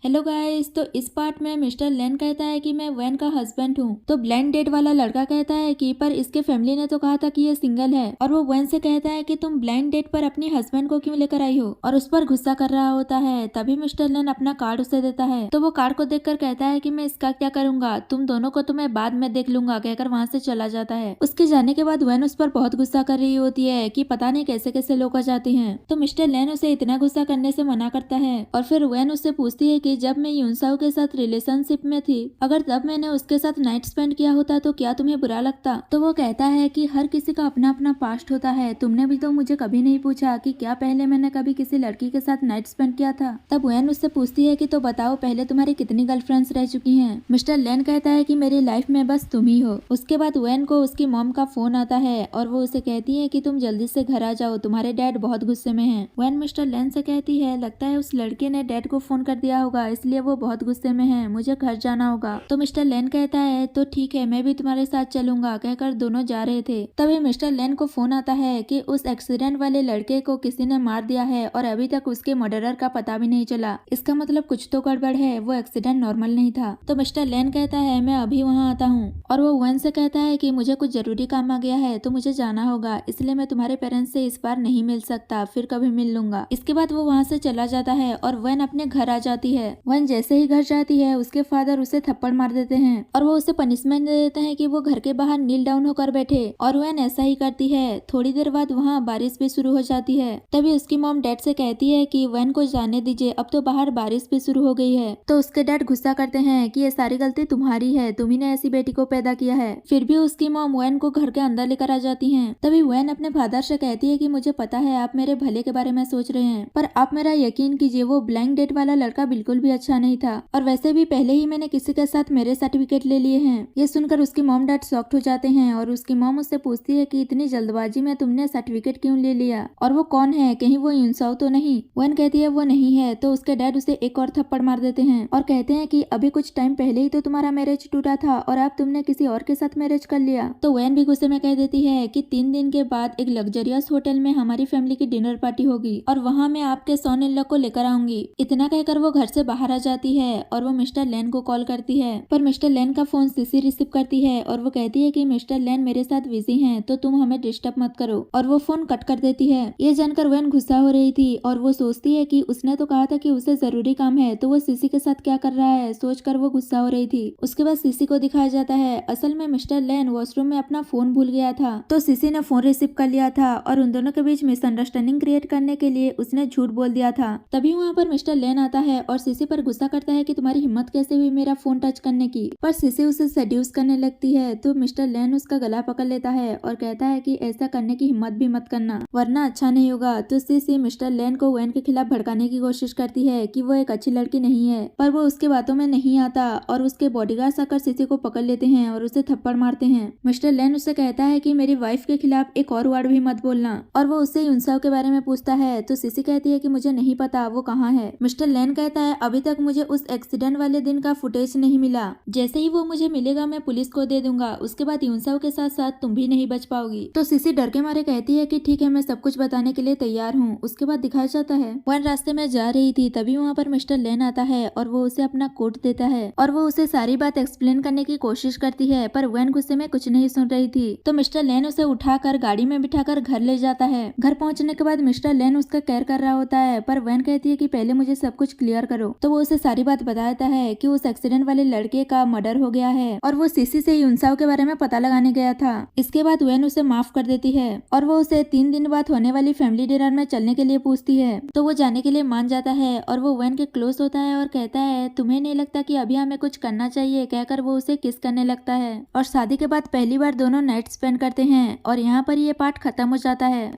Hello guys, तो इस part में मिस्टर लेन कहता है कि मैं वैन का हस्बैंड हूँ। तो ब्लाइंड डेट वाला लड़का कहता है कि पर इसके फैमिली ने तो कहा था कि ये सिंगल है। और वो वैन से कहता है कि तुम ब्लाइंड डेट पर अपनी हस्बैंड को क्यों लेकर आई हो, और उस पर गुस्सा कर रहा होता है। तभी मिस्टर लेन अपना कार्ड उसे देता है। तो वो कार्ड को देखकर कहता है कि मैं इसका क्या करूंगा, तुम दोनों को तो मैं बाद में देख लूंगा, कहकर वहाँ से चला जाता है। उसके जाने के बाद वैन उस पर बहुत गुस्सा कर रही होती है कि पता नहीं कैसे कैसे लोग आ जाते हैं। तो मिस्टर लेन उसे इतना गुस्सा करने से मना करता है। और फिर वैन उससे पूछती है कि जब मैं यूनसाओ के साथ रिलेशनशिप में थी, अगर तब मैंने उसके साथ नाइट स्पेंड किया होता तो क्या तुम्हें बुरा लगता। तो वो कहता है कि हर किसी का अपना अपना पास्ट होता है, तुमने भी तो मुझे कभी नहीं पूछा कि क्या पहले मैंने कभी किसी लड़की के साथ नाइट स्पेंड किया था। तब वैन उससे पूछती है कि तो बताओ पहले तुम्हारी कितनी गर्लफ्रेंड्स रह चुकी हैं। मिस्टर लेन कहता है कि मेरी लाइफ में बस तुम ही हो। उसके बाद वैन को उसकी मॉम का फोन आता है और वो उसे कहती है कि तुम जल्दी से घर आ जाओ, तुम्हारे डैड बहुत गुस्से में हैं। वैन मिस्टर लेन से कहती है लगता है उस लड़के ने डैड को फोन कर दिया होगा, इसलिए वो बहुत गुस्से में है, मुझे घर जाना होगा। तो मिस्टर लेन कहता है तो ठीक है, मैं भी तुम्हारे साथ चलूंगा, कहकर दोनों जा रहे थे। तभी मिस्टर लेन को फोन आता है कि उस एक्सीडेंट वाले लड़के को किसी ने मार दिया है और अभी तक उसके मर्डरर का पता भी नहीं चला। इसका मतलब कुछ तो गड़बड़ है, वो एक्सीडेंट नॉर्मल नहीं था। तो मिस्टर लेन कहता है मैं अभी वहाँ आता हूँ। और वो वैन से कहता है कि मुझे कुछ जरूरी काम आ गया है तो मुझे जाना होगा, इसलिए मैं तुम्हारे पेरेंट्स से इस बार नहीं मिल सकता, फिर कभी मिल लूंगा। इसके बाद वो वहाँ से चला जाता है और वैन अपने घर आ जाती है। वैन जैसे ही घर जाती है उसके फादर उसे थप्पड़ मार देते हैं और वो उसे पनिशमेंट दे देते हैं कि वो घर के बाहर नील डाउन होकर बैठे। और वैन ऐसा ही करती है। थोड़ी देर बाद वहाँ बारिश भी शुरू हो जाती है। तभी उसकी मॉम डैड से कहती है कि वैन को जाने दीजिए, अब तो बाहर बारिश भी शुरू हो गई है। तो उसके डैड गुस्सा करते हैं कि ये सारी गलती तुम्हारी है, तुम्ही ने ऐसी बेटी को पैदा किया है। फिर भी उसकी मॉम वैन को घर के अंदर लेकर आ जाती है। तभी वैन अपने फादर से कहती है कि मुझे पता है आप मेरे भले के बारे में सोच रहे हैं, पर आप मेरा यकीन कीजिए वो ब्लाइंड डेट वाला लड़का बिल्कुल भी अच्छा नहीं था, और वैसे भी पहले ही मैंने किसी के साथ मेरे सर्टिफिकेट ले लिए हैं। ये सुनकर उसकी मॉम डैड शॉक्ड हो जाते हैं और उसकी मॉम उससे पूछती है कि इतनी जल्दबाजी में तुमने सर्टिफिकेट क्यों ले लिया, और वो कौन है, कहीं वो यूनसाओ तो नहीं। वैन कहती है वो नहीं है। तो उसके डैड उसे एक और थप्पड़ मार देते हैं और कहते हैं कि अभी कुछ टाइम पहले ही तो तुम्हारा मैरिज टूटा था और अब तुमने किसी और के साथ मैरिज कर लिया। तो वैन भी गुस्से में कह देती है कि 3 दिन के बाद एक लग्जरियस होटल में हमारी फैमिली की डिनर पार्टी होगी और वहाँ मैं आपके सन इन लॉ को लेकर आऊंगी। इतना कहकर वो घर से बाहर आ जाती है और वो मिस्टर लेन को कॉल करती है, पर मिस्टर लेन का फोन सीसी रिसीव करती है और वो कहती है कि मिस्टर लेन मेरे साथ बिजी हैं, तो तुम हमें डिस्टर्ब मत करो, और वो फोन कट कर देती है। ये जानकर वैन गुस्सा हो रही थी और वो सोचती है कि उसने तो कहा था कि उसे जरूरी काम है, तो वो सीसी के साथ क्या कर रहा है, सोचकर वो गुस्सा हो रही थी। उसके बाद सीसी को दिखाया जाता है असल में मिस्टर लेन वॉशरूम में अपना फोन भूल गया था, तो सीसी ने फोन रिसीव कर लिया था और उन दोनों के बीच मिसअंडरस्टैंडिंग क्रिएट करने के लिए उसने झूठ बोल दिया था। तभी वहाँ पर मिस्टर लेन आता है और सीसी पर गुस्सा करता है कि तुम्हारी हिम्मत कैसे हुई मेरा फोन टच करने की, पर सीसी उसे सेड्यूस करने लगती है। तो मिस्टर लेन उसका गला पकड़ लेता है और कहता है कि ऐसा करने की हिम्मत भी मत करना वरना अच्छा नहीं होगा। तो सीसी मिस्टर लेन को वैन के खिलाफ भड़काने की कोशिश करती है कि वो एक अच्छी लड़की नहीं है, पर वो उसके बातों में नहीं आता और उसके बॉडीगार्ड्स आकर सीसी को पकड़ लेते हैं और उसे थप्पड़ मारते हैं। मिस्टर लेन उससे कहता है कि मेरी वाइफ के खिलाफ एक और वर्ड भी मत बोलना, और वो उससे यूनसाओ के बारे में पूछता है। तो सीसी कहती है कि मुझे नहीं पता वो कहाँ है। मिस्टर लेन कहता है अभी तक मुझे उस एक्सीडेंट वाले दिन का फुटेज नहीं मिला, जैसे ही वो मुझे मिलेगा मैं पुलिस को दे दूंगा, उसके बाद यूनसाओ के साथ साथ तुम भी नहीं बच पाओगी। तो सीसी डर के मारे कहती है कि ठीक है, मैं सब कुछ बताने के लिए तैयार हूँ। उसके बाद दिखाया जाता है वैन रास्ते में जा रही थी, तभी वहाँ पर मिस्टर लेन आता है और वो उसे अपना कोट देता है और वो उसे सारी बात एक्सप्लेन करने की कोशिश करती है, पर वैन गुस्से में कुछ नहीं सुन रही थी। तो मिस्टर लेन उसे उठाकर गाड़ी में बिठाकर घर ले जाता है। घर पहुंचने के बाद मिस्टर लेन उसका केयर कर रहा होता है, पर वैन कहती है कि पहले मुझे सब कुछ क्लियर करो। तो वो उसे सारी बात बताता है कि उस एक्सीडेंट वाले लड़के का मर्डर हो गया है और वो सीसी से यूनसाओ के बारे में पता लगाने गया था। इसके बाद वैन उसे माफ कर देती है और वो उसे 3 दिन बाद होने वाली फैमिली डिनर में चलने के लिए पूछती है। तो वो जाने के लिए मान जाता है और वो वैन के क्लोज होता है और कहता है तुम्हें नहीं लगता कि अभी हमें कुछ करना चाहिए, कहकर वो उसे किस करने लगता है। और शादी के बाद पहली बार दोनों नाइट स्पेंड करते हैं और यहाँ पर ये पार्ट खत्म हो जाता है।